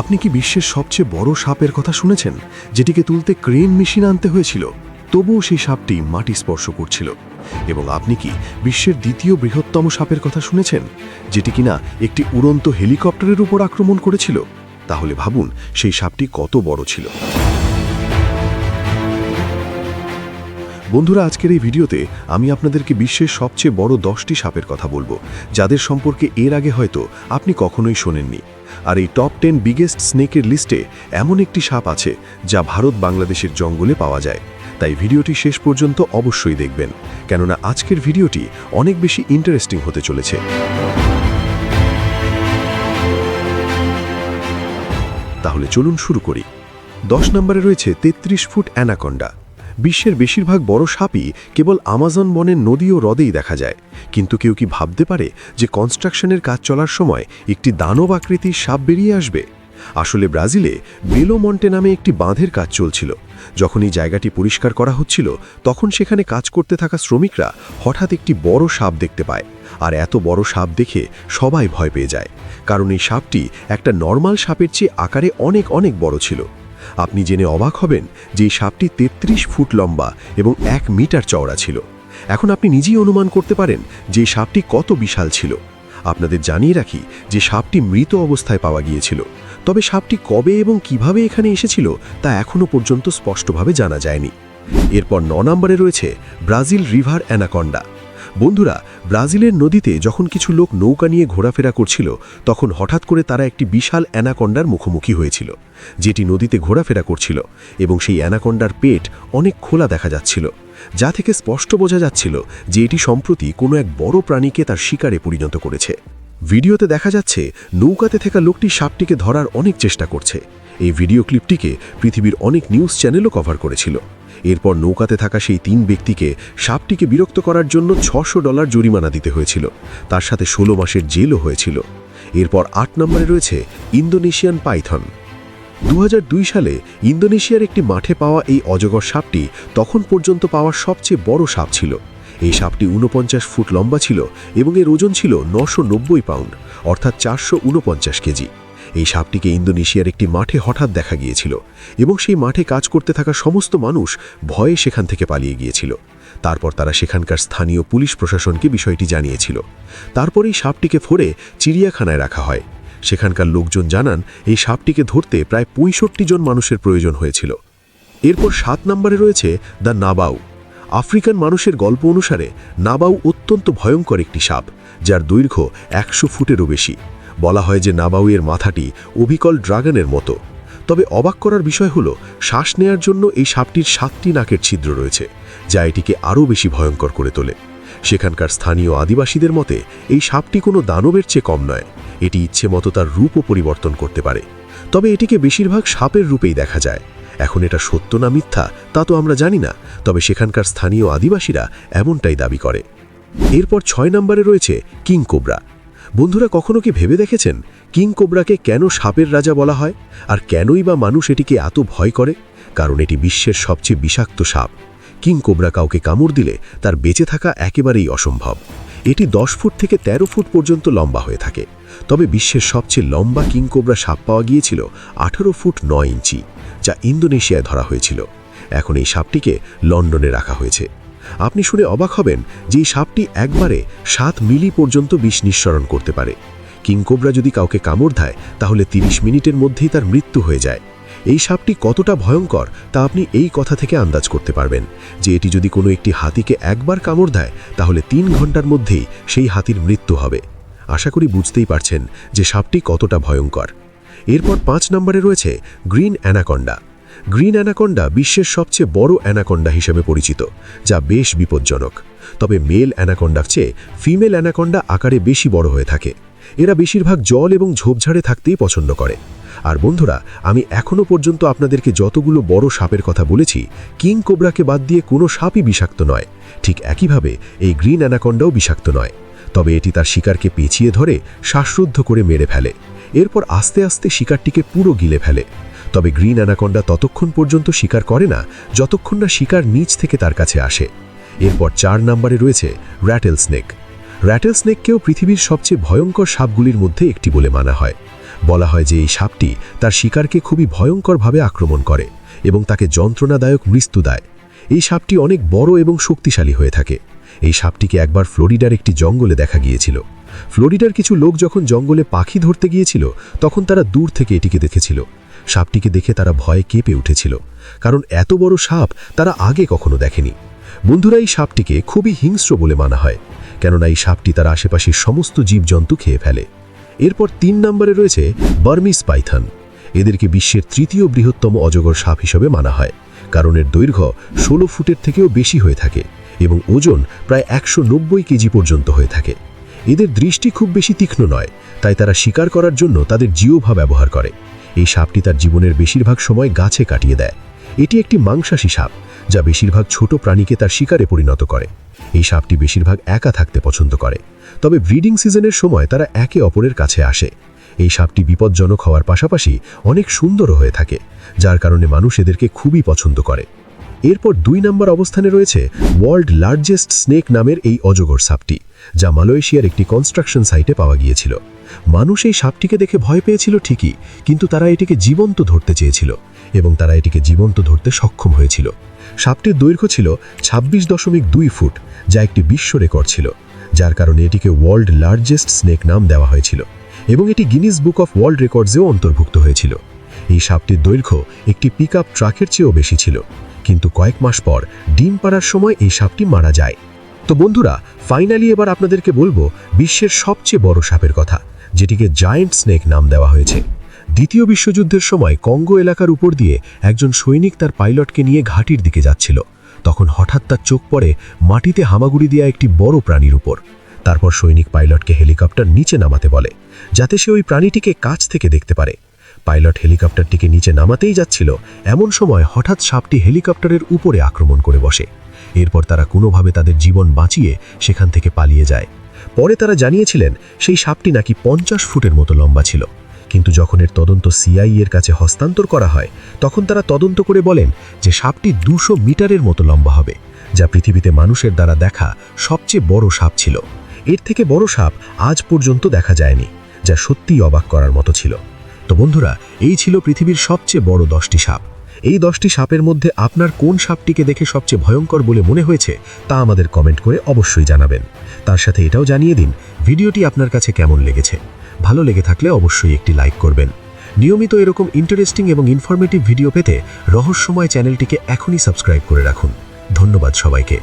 আপনি কি বিশ্বের সবচেয়ে বড় সাপের কথা শুনেছেন, যেটিকে তুলতে ক্রেন মেশিন আনতে হয়েছিল? তবুও সেই সাপটি মাটি স্পর্শ করছিল। এবং আপনি কি বিশ্বের দ্বিতীয় বৃহত্তম সাপের কথা শুনেছেন, যেটি কিনা একটি উড়ন্ত হেলিকপ্টারের উপর আক্রমণ করেছিল? তাহলে ভাবুন সেই সাপটি কত বড় ছিল। বন্ধুরা, আজকের এই ভিডিওতে আমি আপনাদেরকে বিশ্বের সবচেয়ে বড় 10টি সাপের কথা বলবো, যাদের সম্পর্কে এর আগে হয়তো আপনি কখনোই শোনেননি। আর এই টপ 10 বিগেস্ট স্নেকের লিস্টে এমন একটি সাপ আছে যা ভারত বাংলাদেশের জঙ্গলে পাওয়া যায়। তাই ভিডিওটি শেষ পর্যন্ত অবশ্যই দেখবেন, কেননা আজকের ভিডিওটি অনেক বেশি ইন্টারেস্টিং হতে চলেছে। তাহলে চলুন শুরু করি। 10 নম্বরে রয়েছে 33 ফুট অ্যানাকন্ডা। বিশ্বের বেশিরভাগ বড় সাপই কেবল আমাজন বনের নদী ও হ্রদেই দেখা যায়, কিন্তু কেউ কি ভাবতে পারে যে কনস্ট্রাকশনের কাজ চলার সময় একটি দানব আকৃতির সাপ বেরিয়ে আসবে? আসলে ব্রাজিলে বেলো মন্টে নামে একটি বাঁধের কাজ চলছিল। যখন এই জায়গাটি পরিষ্কার করা হচ্ছিল, তখন সেখানে কাজ করতে থাকা শ্রমিকরা হঠাৎ একটি বড় সাপ দেখতে পায়। আর এত বড় সাপ দেখে সবাই ভয় পেয়ে যায়, কারণ এই সাপটি একটা নর্মাল সাপের চেয়ে আকারে অনেক অনেক বড় ছিল। আপনি জেনে অবাক হবেন যে এই সাপটি 33 ফুট লম্বা এবং 1 মিটার চওড়া ছিল। এখন আপনি নিজেই অনুমান করতে পারেন যে এই সাপটি কত বিশাল ছিল। আপনাদের জানিয়ে রাখি যে সাপটি মৃত অবস্থায় পাওয়া গিয়েছিল, তবে সাপটি কবে এবং কিভাবে এখানে এসেছিল তা এখনও পর্যন্ত স্পষ্টভাবে জানা যায়নি। এরপর 9 নম্বরে রয়েছে ব্রাজিল রিভার অ্যানাকন্ডা। বন্ধুরা, ব্রাজিলের নদীতে যখন কিছু লোক নৌকা নিয়ে ঘোরাফেরা করছিল, তখন হঠাৎ করে তারা একটি বিশাল অ্যানাকন্ডার মুখোমুখি হয়েছিল, যেটি নদীতে ঘোরাফেরা করছিল, এবং সেই অ্যানাকন্ডার পেট অনেক খোলা দেখা যাচ্ছিল, যা থেকে স্পষ্ট বোঝা যাচ্ছিল যে এটি সম্প্রতি কোনো এক বড় প্রাণীকে তার শিকারে পরিণত করেছে। ভিডিওতে দেখা যাচ্ছে নৌকাতে থাকা লোকটি সাপটিকে ধরার অনেক চেষ্টা করছে। এই ভিডিও ক্লিপটিকে পৃথিবীর অনেক নিউজ চ্যানেলও কভার করেছিল। এরপর নৌকাতে থাকা সেই 3 ব্যক্তিকে সাপটিকে বিরক্ত করার জন্য $600 জরিমানা দিতে হয়েছিল, তার সাথে 16 মাসের জেলও হয়েছিল। এরপর 8 নম্বরে রয়েছে ইন্দোনেশিয়ান পাইথন। 2002 সালে ইন্দোনেশিয়ার একটি মাঠে পাওয়া এই অজগর সাপটি তখন পর্যন্ত পাওয়া সবচেয়ে বড় সাপ ছিল। এই সাপটি 49 ফুট লম্বা ছিল এবং এর ওজন ছিল 990 পাউন্ড, অর্থাৎ 449 কেজি। এই সাপটিকে ইন্দোনেশিয়ার একটি মাঠে হঠাৎ দেখা গিয়েছিল, এবং সেই মাঠে কাজ করতে থাকা সমস্ত মানুষ ভয়ে সেখান থেকে পালিয়ে গিয়েছিল। তারপর তারা সেখানকার স্থানীয় পুলিশ প্রশাসনকে বিষয়টি জানিয়েছিল। তারপরেই সাপটিকে ধরে চিড়িয়াখানায় রাখা হয়। সেখানকার লোকজন জানান এই সাপটিকে ধরতে প্রায় 65 জন মানুষের প্রয়োজন হয়েছিল। এরপর 7 নম্বরে রয়েছে দ্য নাবাউ। আফ্রিকান মানুষের গল্প অনুসারে নাবাউ অত্যন্ত ভয়ঙ্কর একটি সাপ, যার দৈর্ঘ্য 100 ফুটেরও বেশি। বলা হয় যে নাবাউয়ের মাথাটি অবিকল ড্রাগনের মতো। তবে অবাক করার বিষয় হলো, শ্বাস নেয়ার জন্য এই সাপটির 7টি নাকের ছিদ্র রয়েছে, যা এটিকে আরও বেশি ভয়ঙ্কর করে তোলে। সেখানকার স্থানীয় আদিবাসীদের মতে এই সাপটি কোনো দানবের চেয়ে কম নয়। এটি ইচ্ছে মতো তার রূপও পরিবর্তন করতে পারে, তবে এটিকে বেশিরভাগ সাপের রূপেই দেখা যায়। এখন এটা সত্য না মিথ্যা তা তো আমরা জানি না, তবে সেখানকার স্থানীয় আদিবাসীরা এমনটাই দাবি করে। এরপর 6 নম্বরে রয়েছে কিং কোবরা। বন্ধুরা, কখনো কি ভেবে দেখেছেন কিং কোবরাকে কেন সাপের রাজা বলা হয়, আর কেনই বা মানুষ এটিকে এত ভয় করে? কারণ এটি বিশ্বের সবচেয়ে বিষাক্ত সাপ। কিং কোবরা কাউকে কামড় দিলে তার বেঁচে থাকা একেবারেই অসম্ভব। এটি 10 ফুট থেকে 13 ফুট পর্যন্ত লম্বা হয়ে থাকে। তবে বিশ্বের সবচেয়ে লম্বা কিং কোবরা সাপ পাওয়া গিয়েছিল 18 ফুট 9 ইঞ্চি, যা ইন্দোনেশিয়ায় ধরা হয়েছিল। এখন এই সাপটিকে লন্ডনে রাখা হয়েছে। আপনি শুনে অবাক হবেন যে এই সাপটি একবারে 7 মিলি পর্যন্ত বিষ নিঃসরণ করতে পারে। কিং কোবরা যদি কাউকে কামড় দেয়, তাহলে 30 মিনিটের মধ্যেই তার মৃত্যু হয়ে যায়। এই সাপটি কতটা ভয়ঙ্কর তা আপনি এই কথা থেকে আন্দাজ করতে পারবেন যে এটি যদি কোনো একটি হাতিকে একবার কামড় দেয়, তাহলে 3 ঘন্টার মধ্যেই সেই হাতির মৃত্যু হবে। আশা করি বুঝতেই পারছেন যে সাপটি কতটা ভয়ঙ্কর। এরপর 5 নম্বরে রয়েছে গ্রিন অ্যানাকন্ডা। গ্রিন অ্যানাকন্ডা বিশ্বের সবচেয়ে বড় অ্যানাকন্ডা হিসেবে পরিচিত, যা বেশ বিপজ্জনক। তবে মেল অ্যানাকন্ডার চেয়ে ফিমেল অ্যানাকন্ডা আকারে বেশি বড় হয়ে থাকে। এরা বেশিরভাগ জল এবং ঝোপঝাড়ে থাকতেই পছন্দ করে। আর বন্ধুরা, আমি এখনও পর্যন্ত আপনাদেরকে যতগুলো বড় সাপের কথা বলেছি, কিং কোবরাকে বাদ দিয়ে কোনো সাপই বিষাক্ত নয়। ঠিক একইভাবে এই গ্রিন অ্যানাকন্ডাও বিষাক্ত নয়, তবে এটি তার শিকারকে পেঁচিয়ে ধরে শ্বাসরুদ্ধ করে মেরে ফেলে। এরপর আস্তে আস্তে শিকারটিকে পুরো গিলে ফেলে। তবে গ্রিন অ্যানাকন্ডা ততক্ষণ পর্যন্ত শিকার করে না যতক্ষণ না শিকার নিচ থেকে তার কাছে আসে। এরপর 4 নম্বরে রয়েছে র্যাটেল স্নেক। র্যাটেল স্নেককেও পৃথিবীর সবচেয়ে ভয়ঙ্কর সাপগুলির মধ্যে একটি বলে মানা হয়। বলা হয় যে এই সাপটি তার শিকারকে খুবই ভয়ঙ্করভাবে আক্রমণ করে এবং তাকে যন্ত্রণাদায়ক মৃত্যু দেয়। এই সাপটি অনেক বড় এবং শক্তিশালী হয়ে থাকে। এই সাপটিকে একবার ফ্লোরিডার একটি জঙ্গলে দেখা গিয়েছিল। ফ্লোরিডার কিছু লোক যখন জঙ্গলে পাখি ধরতে গিয়েছিল তখন তারা দূর থেকে এটিকে দেখেছিল। সাপটিকে দেখে তারা ভয়ে কেঁপে উঠেছিল, কারণ এত বড় সাপ তারা আগে কখনো দেখেনি। বন্ধুরা, এই সাপটিকে খুবই হিংস্র বলে মানা হয়, কেননা এই সাপটি তার আশেপাশের সমস্ত জীবজন্তু খেয়ে ফেলে। এরপর 3 নম্বরে রয়েছে বার্মিজ পাইথন। এদেরকে বিশ্বের তৃতীয় বৃহত্তম অজগর সাপ হিসেবে মানা হয়, কারণ এর দৈর্ঘ্য 16 ফুটের থেকেও বেশি হয়ে থাকে এবং ওজন প্রায় 190 কেজি পর্যন্ত হয়ে থাকে। এদের দৃষ্টি খুব বেশি তীক্ষ্ণ নয়, তাই তারা শিকার করার জন্য তাদের জিহ্বা ব্যবহার করে। এই সাপটি তার জীবনের বেশিরভাগ সময় গাছে কাটিয়ে দেয়। এটি একটি মাংসাশী সাপ, যা বেশিরভাগ ছোট প্রাণীকে তার শিকারে পরিণত করে। এই সাপটি বেশিরভাগ একা থাকতে পছন্দ করে, তবে ব্রিডিং সিজনের সময় তারা একে অপরের কাছে আসে। এই সাপটি বিপজ্জনক হওয়ার পাশাপাশি অনেক সুন্দরও হয়ে থাকে, যার কারণে মানুষ এদেরকে খুবই পছন্দ করে। এরপর 2 নম্বর অবস্থানে রয়েছে ওয়ার্ল্ড লার্জেস্ট স্নেক নামের এই অজগর সাপটি, যা মালয়েশিয়ার একটি কনস্ট্রাকশন সাইটে পাওয়া গিয়েছিল। মানুষ এই সাপটিকে দেখে ভয় পেয়েছিল ঠিকই, কিন্তু তারা এটিকে জীবন্ত ধরতে চেয়েছিল এবং তারা এটিকে জীবন্ত ধরতে সক্ষম হয়েছিল। সাপটির দৈর্ঘ্য ছিল 26.2 ফুট, যা একটি বিশ্ব রেকর্ড ছিল, যার কারণে এটিকে ওয়ার্ল্ড লার্জেস্ট স্নেক নাম দেওয়া হয়েছিল এবং এটি গিনিস বুক অফ ওয়ার্ল্ড রেকর্ডসেও অন্তর্ভুক্ত হয়েছিল। এই সাপটির দৈর্ঘ্য একটি পিকআপ ট্রাকের চেয়েও বেশি ছিল, কিন্তু কয়েক মাস পর ডিম পাড়ার সময় এই সাপটি মারা যায়। তো বন্ধুরা, ফাইনালি এবার আপনাদেরকে বলবো বিশ্বের সবচেয়ে বড় সাপের কথা, যেটিকে জায়ান্ট স্নেক নাম দেওয়া হয়েছে। দ্বিতীয় বিশ্বযুদ্ধের সময় কঙ্গো এলাকার উপর দিয়ে একজন সৈনিক তার পাইলটকে নিয়ে ঘাঁটির দিকে যাচ্ছিল। তখন হঠাৎ তার চোখ পড়ে মাটিতে হামাগুড়ি দেওয়া একটি বড় প্রাণীর উপর। তারপর সৈনিক পাইলটকে হেলিকপ্টার নিচে নামাতে বলে, যাতে সে ওই প্রাণীটিকে কাছ থেকে দেখতে পারে। পাইলট হেলিকপ্টারটিকে নিচে নামাতেই যাচ্ছিল, এমন সময় হঠাৎ সাপটি হেলিকপ্টারের উপরে আক্রমণ করে বসে। এরপর তারা কোনোভাবে তাদের জীবন বাঁচিয়ে সেখান থেকে পালিয়ে যায়। পরে তারা জানিয়েছিলেন সেই সাপটি নাকি 50 ফুটের মতো লম্বা ছিল, কিন্তু যখন এর তদন্ত সিআইই এর কাছে হস্তান্তর করা হয় তখন তারা তদন্ত করে বলেন যে সাপটি 200 মিটারের মতো লম্বা হবে, যা পৃথিবীতে মানুষের দ্বারা দেখা সবচেয়ে বড় সাপ ছিল। এর থেকে বড় সাপ আজ পর্যন্ত দেখা যায়নি, যা সত্যিই অবাক করার মতো ছিল। তো বন্ধুরা, এই ছিল পৃথিবীর সবচেয়ে বড় 10টি সাপ। এই 10টি সাপের মধ্যে আপনার কোন সাপটিকে দেখে সবচেয়ে ভয়ঙ্কর বলে মনে হয়েছে তা আমাদের কমেন্ট করে অবশ্যই জানাবেন। তার সাথে এটাও জানিয়ে দিন ভিডিওটি আপনার কাছে কেমন লেগেছে। ভালো লেগে থাকলে অবশ্যই একটি লাইক করবেন। নিয়মিত এরকম ইন্টারেস্টিং এবং ইনফরমেটিভ ভিডিও পেতে রহস্যময় চ্যানেলটিকে এখনই সাবস্ক্রাইব করে রাখুন। ধন্যবাদ সবাইকে।